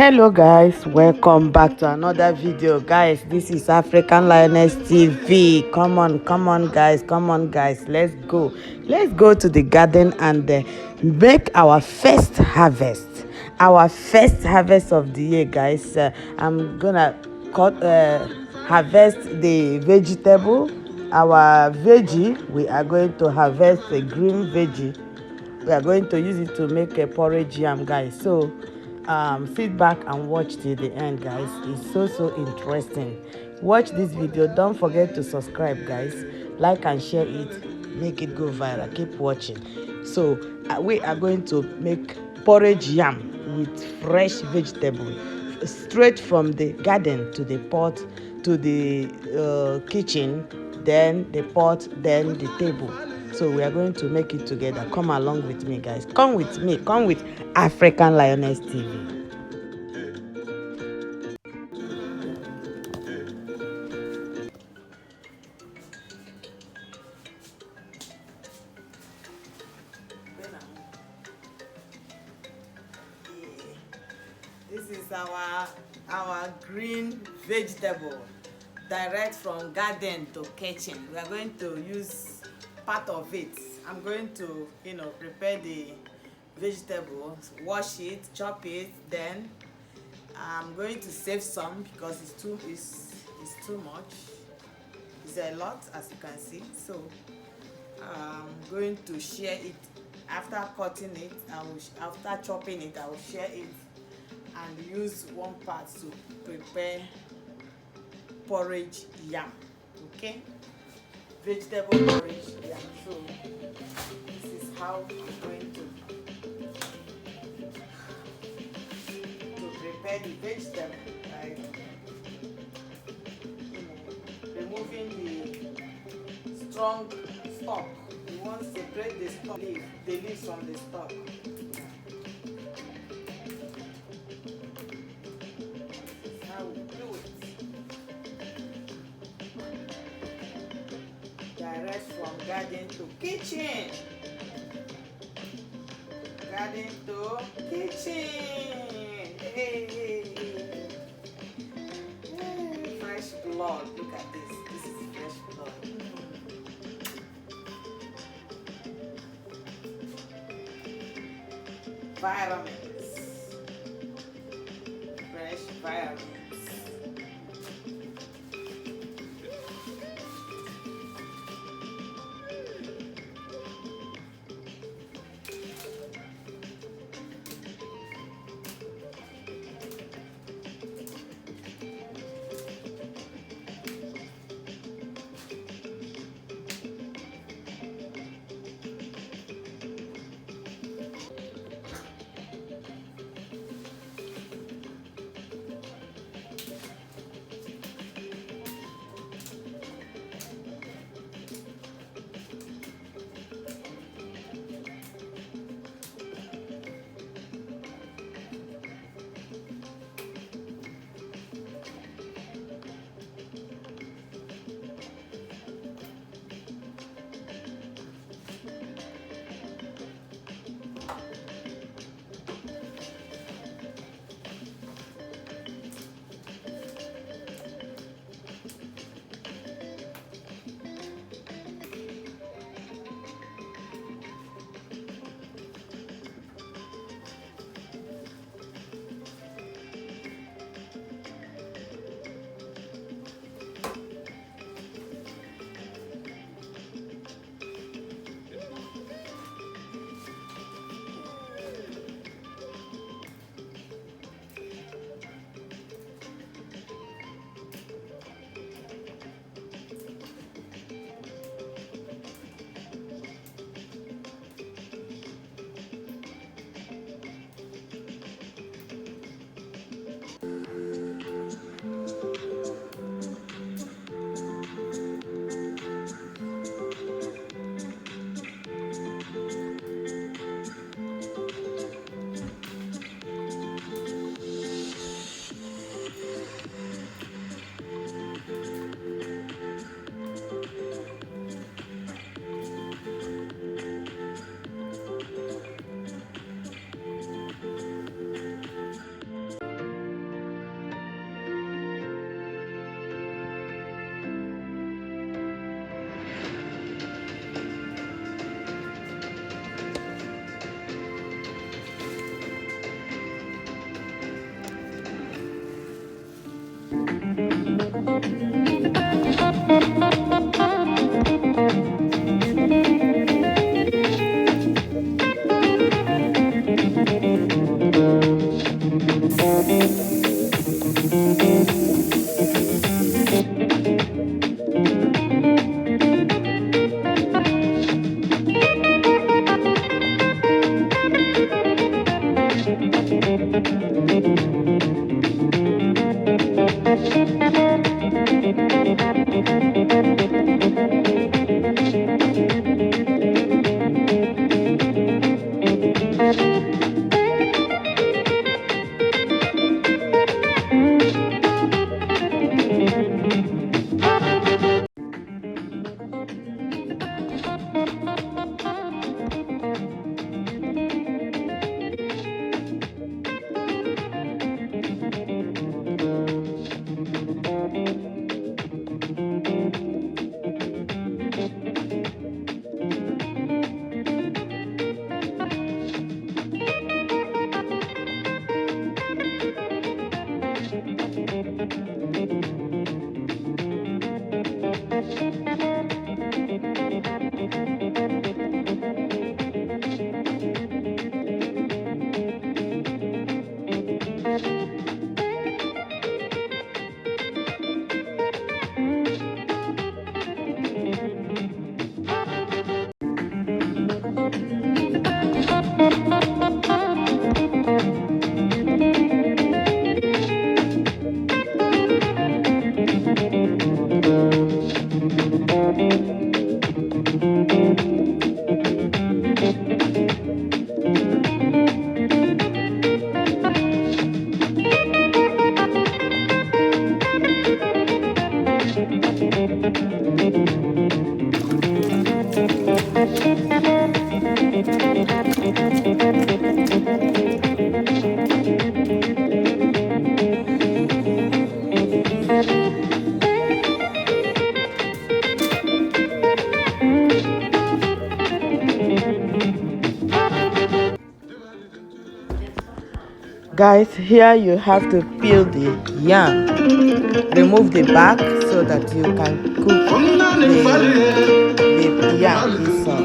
Hello guys, welcome back to another video. Guys, this is African Lioness TV. Come on guys, let's go to the garden and make our first harvest of the year, guys. I'm gonna harvest the vegetable, our veggie. We are going to harvest a green veggie. We are going to use it to make a porridge yam, guys. So sit back and watch till the end, guys. It's so interesting. Watch this video. Don't forget to subscribe, guys. Like and share it. Make it go viral. Keep watching. So we are going to make porridge yam with fresh vegetable straight from the garden to the pot, to the kitchen, then the pot, then the table. So we are going to make it together. Come along with me, guys. Come with me. Come with African Lioness TV. This is our green vegetable, direct from garden to kitchen. We are going to use part of it. I'm going to, prepare the vegetables, wash it, chop it. Then I'm going to save some because it's too much. It's a lot, as you can see. So I'm going to share it after cutting it. After chopping it, I will share it and use one part to prepare porridge yam. Okay, vegetable porridge yam. So this is how I'm going to prepare the vegetable, right? Removing the strong stalk. You want to separate the leaves from the stalk. Direct from garden to kitchen. Garden to kitchen. Hey. Fresh blood. Look at this. This is fresh blood. Vitamins. Fresh vitamins. Guys, here you have to peel the yam, remove the back so that you can cook the yam itself.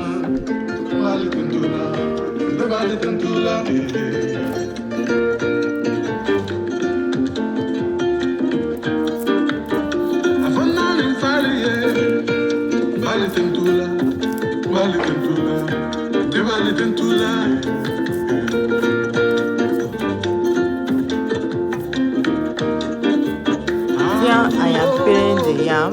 Here I am peeling the yam.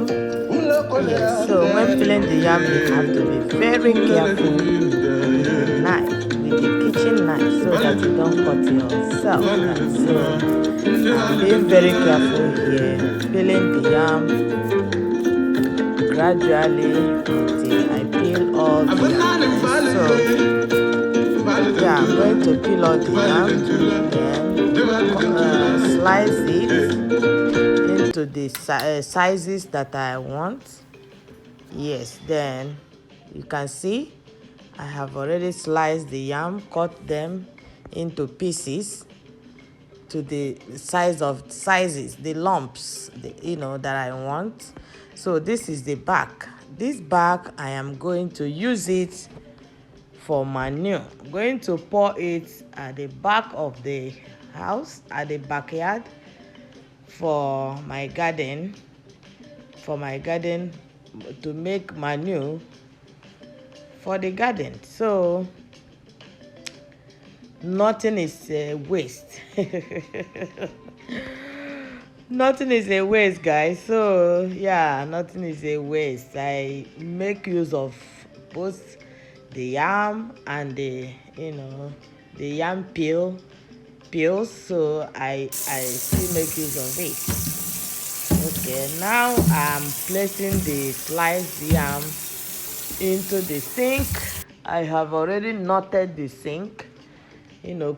Yes, so when peeling the yam, you have to be very careful with the knife, with the kitchen knife, so that you don't cut yourself. So I'm being very careful here, peeling the yam gradually until I peel all the yam. So yeah, I'm going to peel all the yam, then slice it into the sizes that I want. Yes, then you can see I have already sliced the yam, cut them into pieces to the sizes, the lumps, that I want. So this is the back. This back, I am going to use it for manure. I'm going to pour it at the back of the house, at the backyard, for my garden to make manure for the garden. So nothing is a waste. Nothing is a waste, guys. So yeah, nothing is a waste. I make use of both the yam and the yam peels. So I still make use of it. Okay, now I'm placing the sliced yam into the sink. I have already knotted the sink.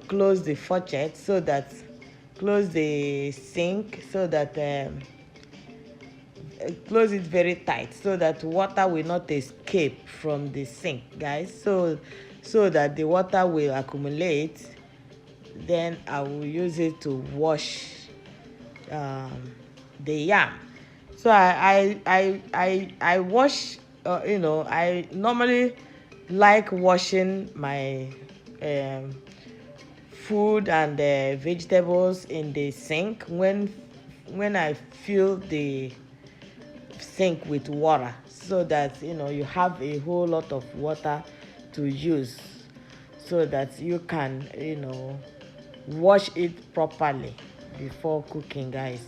Close the faucet so that close the sink so that close it very tight so that water will not escape from the sink, guys. So that the water will accumulate. Then I will use it to wash the yam. So I wash, I normally like washing my um, food and vegetables in the sink when I fill the sink with water, so that you have a whole lot of water to use, so that you can wash it properly before cooking, guys.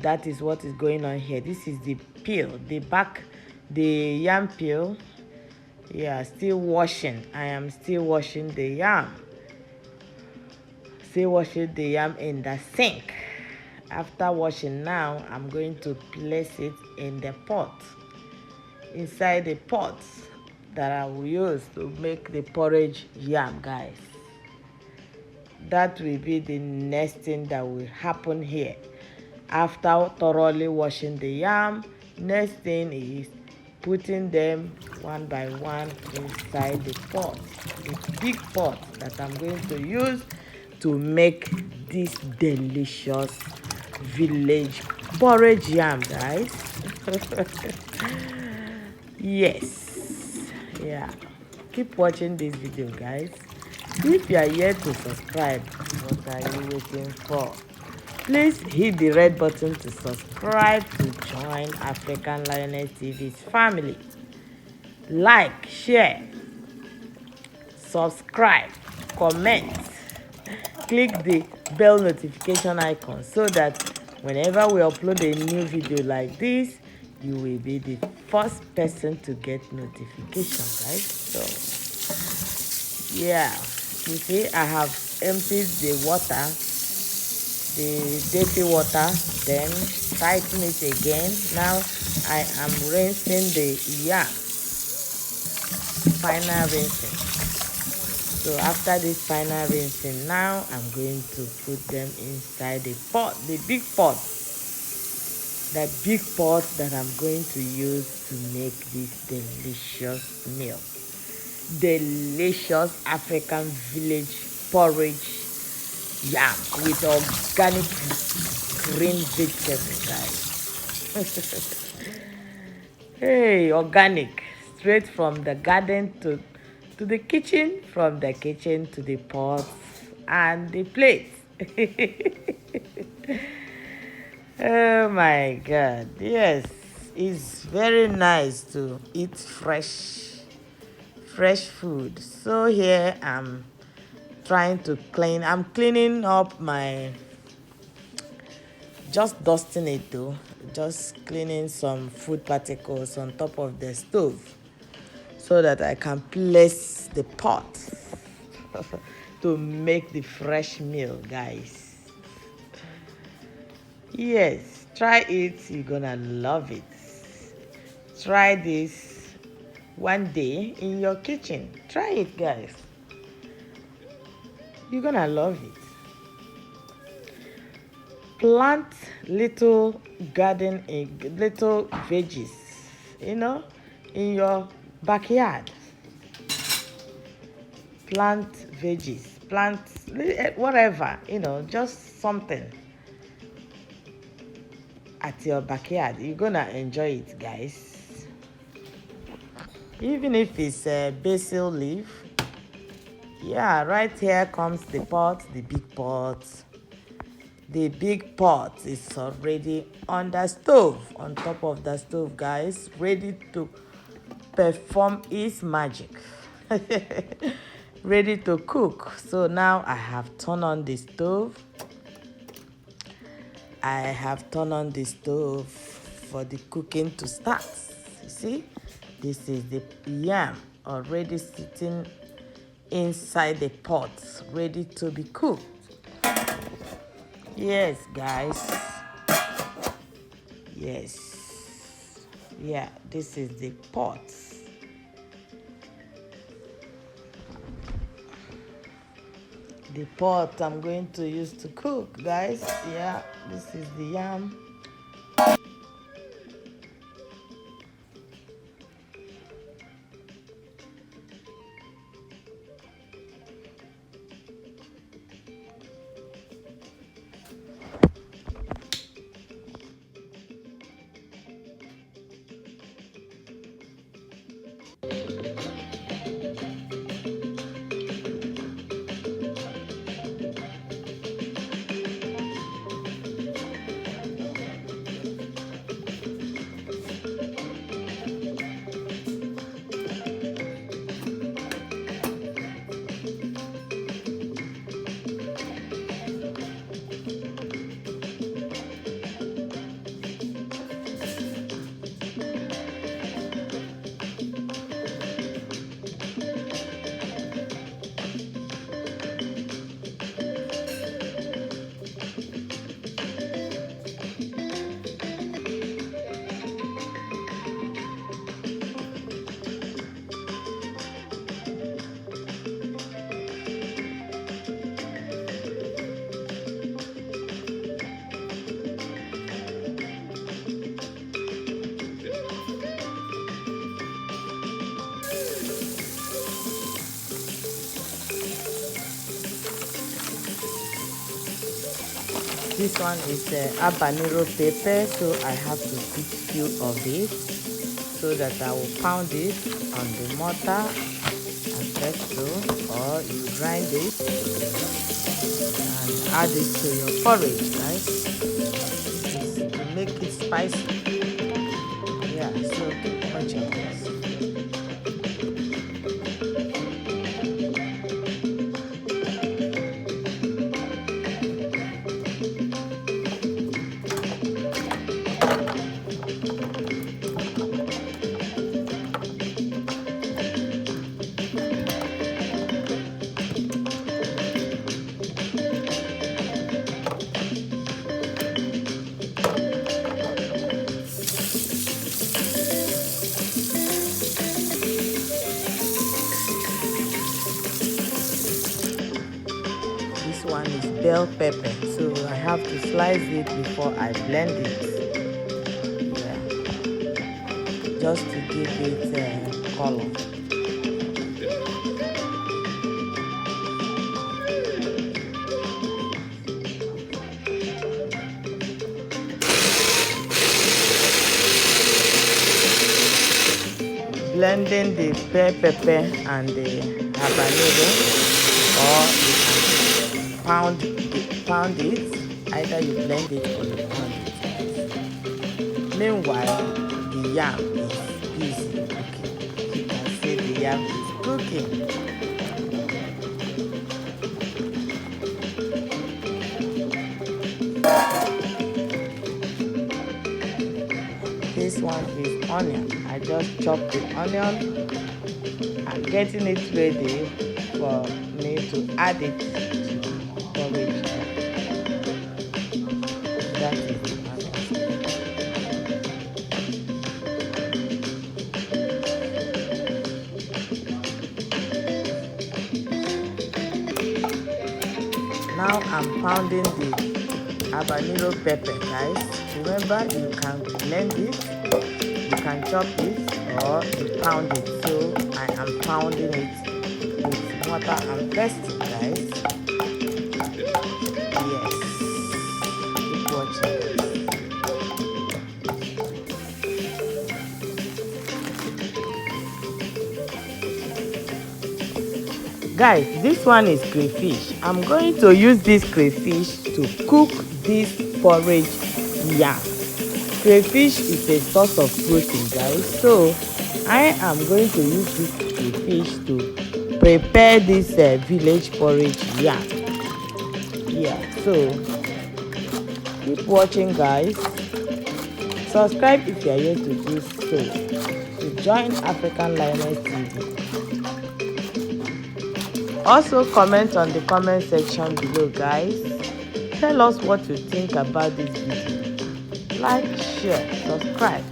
That is what is going on here. This is the peel, the back, the yam peel. Yeah, still washing. I am still washing the yam. Still washing the yam in the sink. After washing, now I'm going to place it in the pot. Inside the pot that I will use to make the porridge yam, guys. That will be the next thing that will happen here. After thoroughly washing the yam, next thing is putting them one by one inside the pot, the big pot that I'm going to use to make this delicious village porridge yam, guys. Yes, yeah, keep watching this video, guys. If you are yet to subscribe, what are you waiting for? Please hit the red button to subscribe to join African Lioness TV's family. Like, share, subscribe, comment. Click the bell notification icon so that whenever we upload a new video like this, you will be the first person to get notification, guys. So yeah, you see, I have emptied the water, the dirty water, then tighten it again. Now I am rinsing the yam, final rinsing. So after this final rinsing, now I'm going to put them inside the pot, the big pot, that big pot that I'm going to use to make this delicious meal. Delicious African village porridge yam with organic green vegetables, guys. Hey, organic, straight from the garden to the kitchen, from the kitchen to the pot and the plate. Oh my God, yes, it's very nice to eat fresh food. So here I'm trying to clean. I'm cleaning up my, just dusting it though, just cleaning some food particles on top of the stove so that I can place the pot to make the fresh meal, guys. Yes, try it, you're gonna love it. Try this one day in your kitchen. Try it, guys. You're gonna love it. Plant little garden, little veggies, in your backyard. Plant veggies, plant whatever, just something at your backyard. You're gonna enjoy it, guys. Even if it's a basil leaf. Yeah, right here comes the pot, the big pot. The big pot is already on the stove, on top of the stove, guys, ready to perform its magic. Ready to cook. So now I have turned on the stove. I have turned on the stove for the cooking to start. You see, this is the yam already sitting inside the pot, ready to be cooked. Yes, guys. Yes. Yeah, this is the pot. The pot I'm going to use to cook, guys. Yeah, this is the yam. This one is habanero pepper, so I have to put few of it so that I will pound it on the mortar and pesto, or you grind it and add it to your porridge, guys. To make it spicy. Yeah, so keep watching this. This one is bell pepper, so I have to slice it before I blend it. Yeah, just to give it color. Blending the bell pepper and the habanero, or you can pound it. Either you blend it or you pound it. Meanwhile, the yam is busy cooking. You can see the yam is cooking. This one is onion. I just chopped the onion and getting it ready for me to add it to porridge. That is the onion. Now I'm pounding the habanero pepper, guys. Remember, you can blend it, you can chop it, or you pound it. So I am pounding it with mortar and pestle, guys. Yes, keep watching. Guys, this one is crayfish. I'm going to use this crayfish to cook this porridge yam. Crayfish is a source of protein, guys, so I am going to use this crayfish to prepare this village porridge yam. Yeah, so keep watching, guys. Subscribe if you are yet to do so, to join African Lioness TV. Also comment on the comment section below, guys. Tell us what you think about this video. Like, share, subscribe.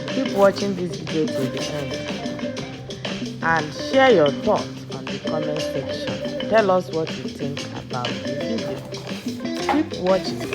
Keep watching this video to the end. And share your thoughts on the comment section. Tell us what you think about the video. Keep watching.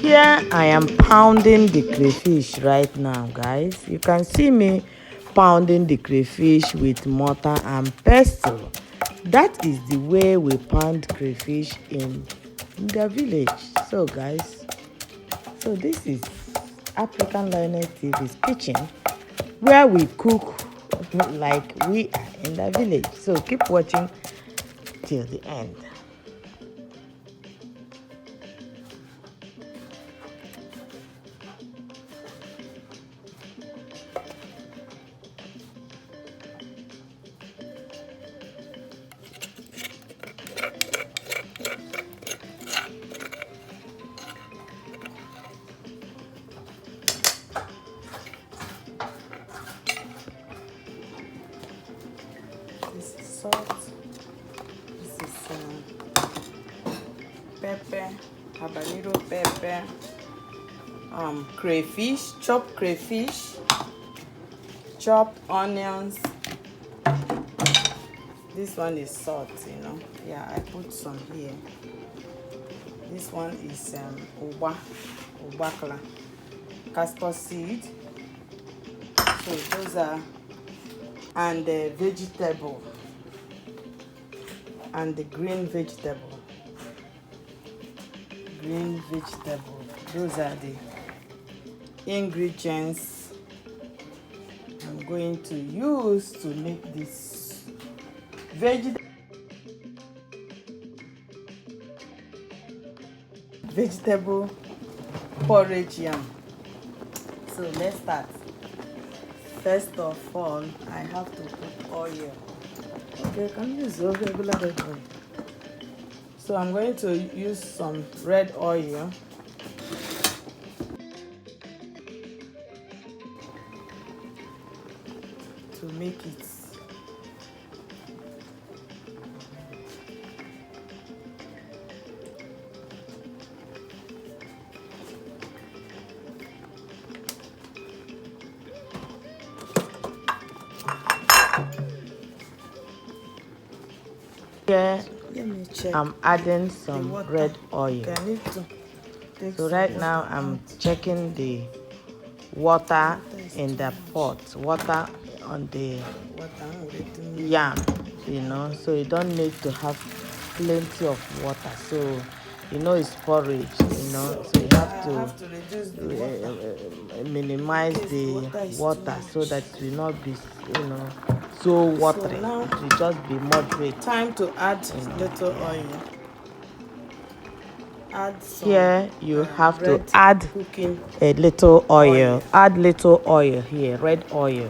Here I am pounding the crayfish right now, guys. You can see me pounding the crayfish with mortar and pestle. That is the way we pound crayfish in the village. So guys, so this is African Lioness TV's kitchen, where we cook like we are in the village. So keep watching till the end. This is salt. This is pepper, habanero pepper, crayfish, chopped crayfish, chopped onions. This one is salt, you know. Yeah, I put some here. This one is ubakla, castor seed. So those are, and the vegetable, and the green vegetable. Those are the ingredients I'm going to use to make this vegetable porridge yam. So let's start. First of all, I have to put oil. Okay, can you use regular red oil? So I'm going to use some red oil. To make it. Here Let me check. I'm adding some red oil. Okay, I need to take So some right water now I'm out. checking the water in the pot, water on the yam, you know, so you don't need to have plenty of water. So you know it's porridge, you know, so you have to reduce the water. minimize the water so that it will not be, you know, so watery. now It will just be moderate. Time to add little oil. Add some, here you have to add cooking a little oil. Add little oil here, red oil.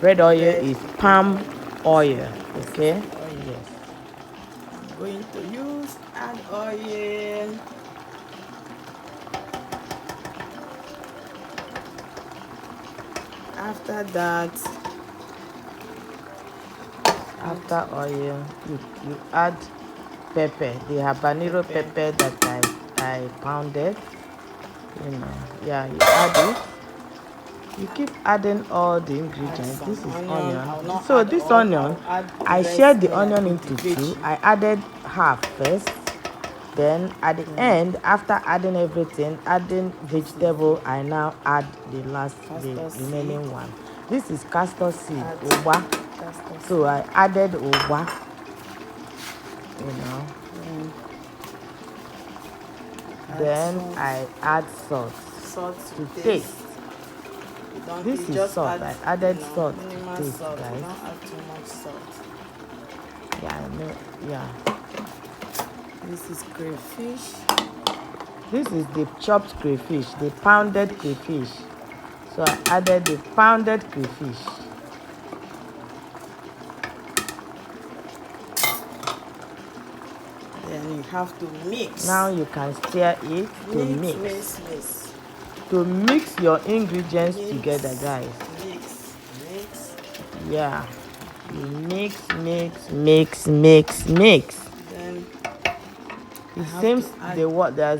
Red oil is palm oil, okay? Yes. I'm going to add oil. After that, after oil, you add pepper, the habanero pepper that I pounded. You know, yeah, you add it. You keep adding all the ingredients. This is onion. So this onion, I shared the onion into two. I added half first. Then at the end, after adding everything, adding vegetable, I now add the remaining one. This is castor seed, uba. So I added uba, you know. Then I add salt to taste. This is salt. I added salt to taste, guys. Don't add too much salt. Yeah, I know. Yeah. This is crayfish. This is the chopped crayfish, the pounded crayfish. So I added the pounded crayfish. Then you have to mix. Now you can stir it to mix. To mix your ingredients together, guys. Mix. Yeah. You mix. Then it seems the water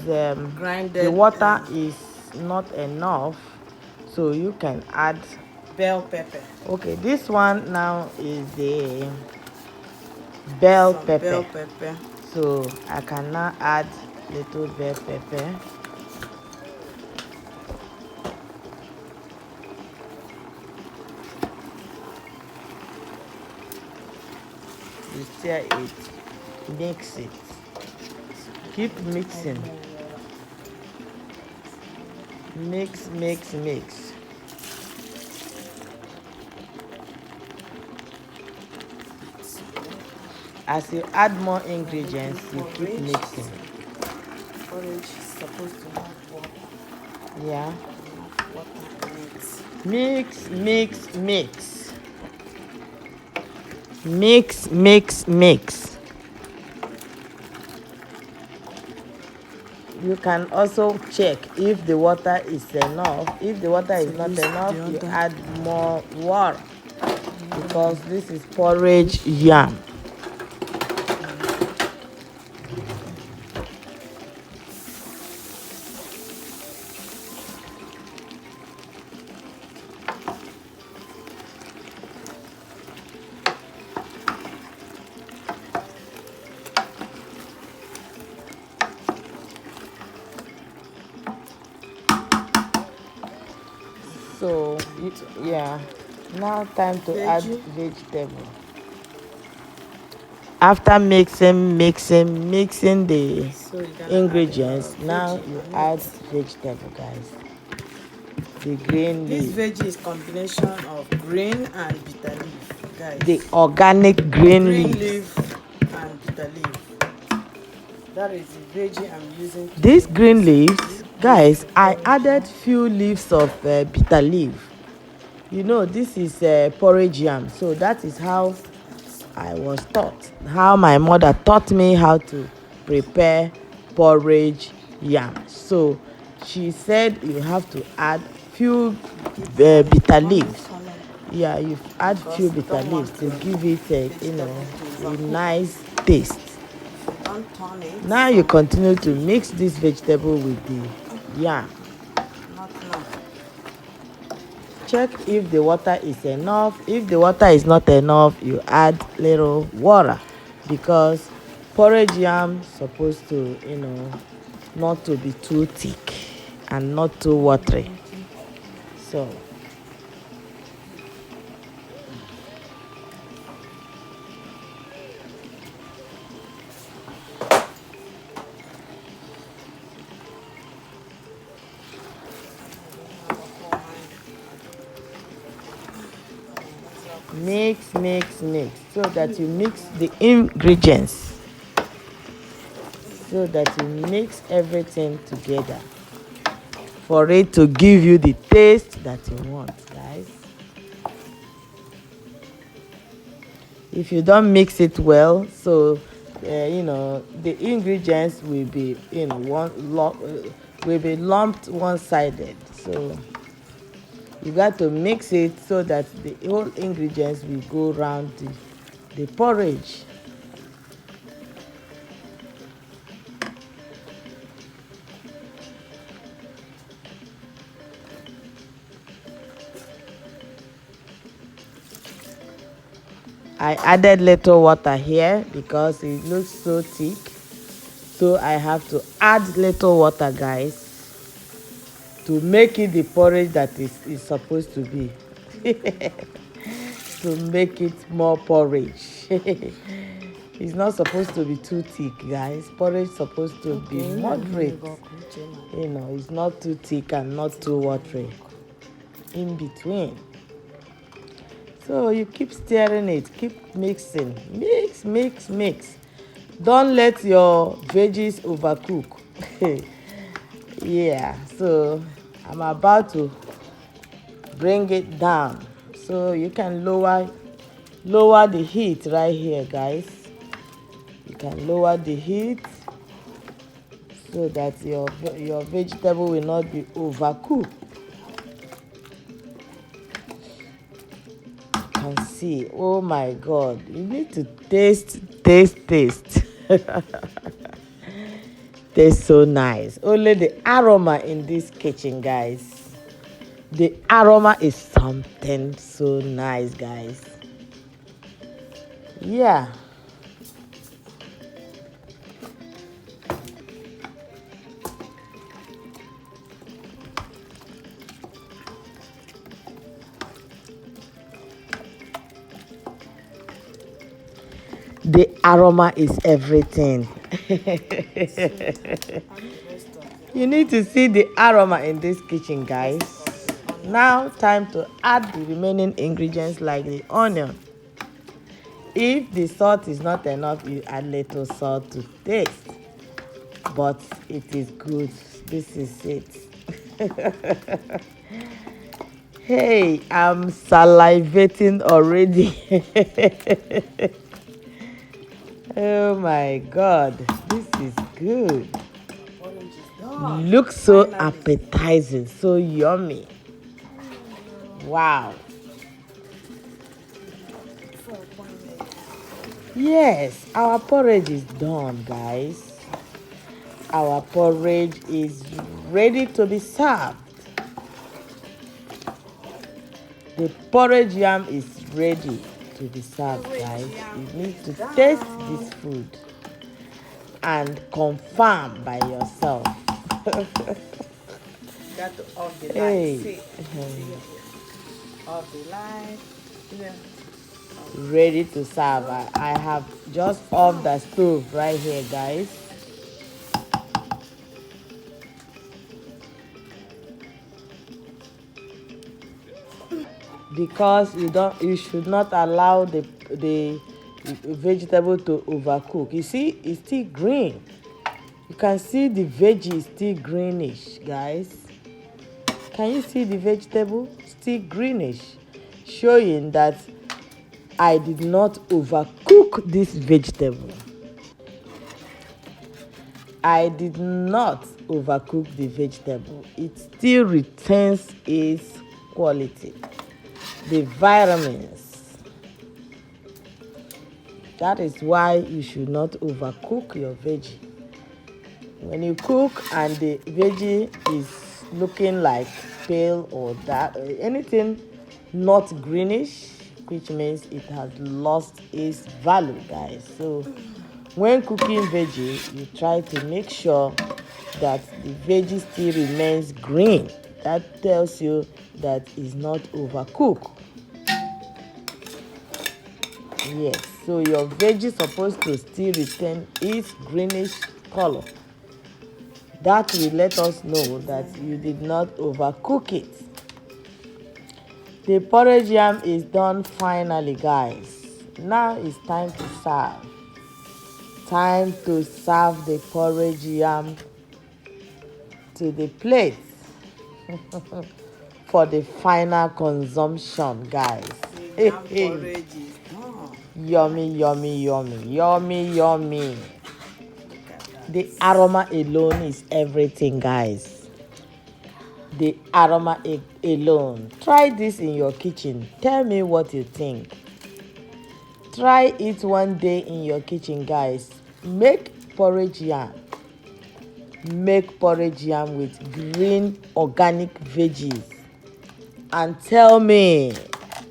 is not enough, so you can add bell pepper. Okay, this one now is the bell pepper. So I can now add little bell pepper. You stir it, mix it, keep mixing, mix. As you add more ingredients, you keep mixing. Porridge is supposed to have water. Yeah. Water in it. Mix. You can also check if the water is enough. If the water is not enough, you add more water. because this is porridge yam. So yeah, now time to add vegetable. After mixing the ingredients, now you add vegetable, guys. The green This leaf. veggie is combination of green and bitter leaf, guys. The organic green leaf. leaf and bitter leaf. That is the veggie I'm using. These green leaves, guys, I added few leaves of bitter leaf. You know, this is porridge yam, so that is how I was taught, how my mother taught me how to prepare porridge yam. So she said you have to add few bitter leaves. Yeah, you add few bitter leaves to give it a nice taste. Now you continue to mix this vegetable with the yam. Check if the water is enough. If the water is not enough, you add little water, because porridge yam supposed to, not to be too thick and not too watery. So mix so that you mix the ingredients, so that you mix everything together for it to give you the taste that you want, guys. If you don't mix it well, so the ingredients will be will be lumped one-sided. So you got to mix it so that the whole ingredients will go around the porridge. I added little water here because it looks so thick, so I have to add little water, guys, to make it the porridge that is supposed to be. To make it more porridge. It's not supposed to be too thick, guys. Porridge is supposed to be moderate. It's not too thick and not too watery. In between. So you keep stirring it, keep mixing. Mix. Don't let your veggies overcook. Yeah, so I'm about to bring it down. So you can lower the heat right here, guys. You can lower the heat so that your vegetable will not be overcooked. You can see, oh my God, you need to taste. Tastes so nice. Only the aroma in this kitchen, guys. The aroma is something so nice, guys. Yeah. The aroma is everything. You need to see the aroma in this kitchen, guys. Now, time to add the remaining ingredients like the onion. If the salt is not enough, you add little salt to taste. But it is good. This is it. Hey, I'm salivating already. Oh my God, this is good. Looks so appetizing, so yummy. Wow. Yes, our porridge is done, guys. Our porridge is ready to be served. The porridge yam is ready to be served, guys. You need to taste this food and confirm by yourself. Got to off the light. Hey. See, off the light. Yeah. Ready to serve. I have just off the stove right here, guys. Because you should not allow the vegetable to overcook. You see, it's still green. You can see the veggie is still greenish, guys. Can you see the vegetable? Still greenish, showing that I did not overcook this vegetable. I did not overcook the vegetable. It still retains its quality. The vitamins. That is why you should not overcook your veggie. When you cook and the veggie is looking like pale or dark, anything not greenish, which means it has lost its value, guys. So when cooking veggie, you try to make sure that the veggie still remains green. That tells you that it's not overcooked. Yes, so your veggie is supposed to still retain its greenish color. That will let us know that you did not overcook it. The porridge yam is done finally, guys. Now it's time to serve. Time to serve the porridge yam to the plate for the final consumption, guys. The yam porridge is done. Yummy, yummy, yummy, yummy, yummy. Look at that. The aroma alone is everything, guys. The aroma alone. Try this in your kitchen. Tell me what you think. Try it one day in your kitchen, guys. Make porridge yam. Make porridge yam with green organic veggies. And tell me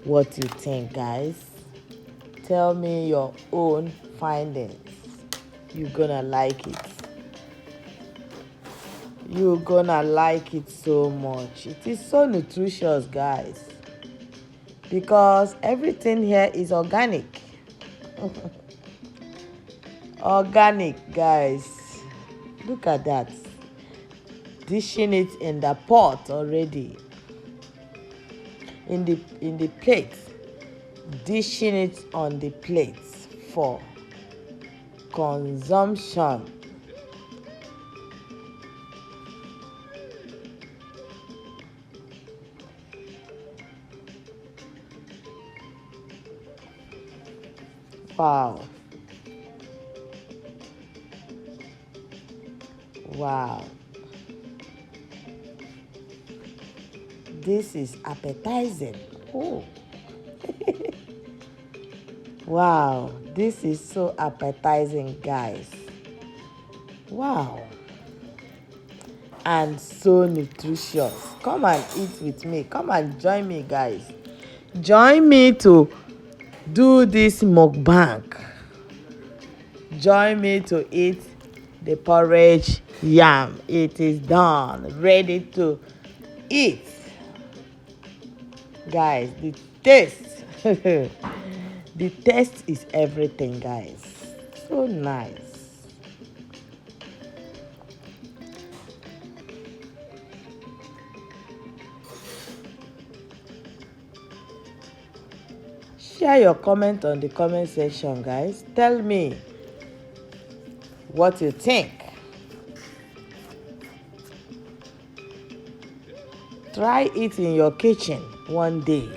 what you think, guys. Tell me your own findings. You're gonna like it. You're gonna like it so much. It is so nutritious, guys, because everything here is organic. Organic, guys. Look at that. Dishing it in the pot already. In the plate. Dishing it on the plate for consumption. Wow. Wow. This is appetizing. Oh. Wow. This is so appetizing, guys. Wow. And so nutritious. Come and eat with me. Come and join me, guys. Join me to do this mukbang. Join me to eat the porridge yam. It is done, ready to eat. Guys, the taste. The taste is everything, guys. So nice. Share your comment on the comment section, guys. Tell me what you think. Try it in your kitchen one day.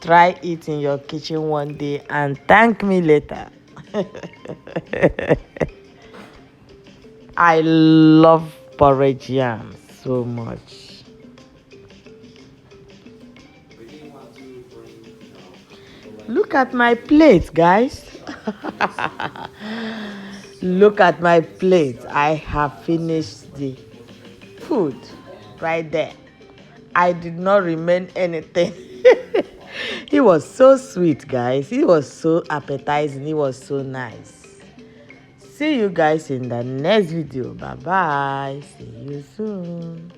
Try it in your kitchen one day and thank me later. I love porridge yam so much. Look at my plate, guys. Look at my plate. I have finished the food right there. I did not remain anything. It was so sweet, guys. It was so appetizing. It was so nice. See you guys in the next video. Bye bye. See you soon.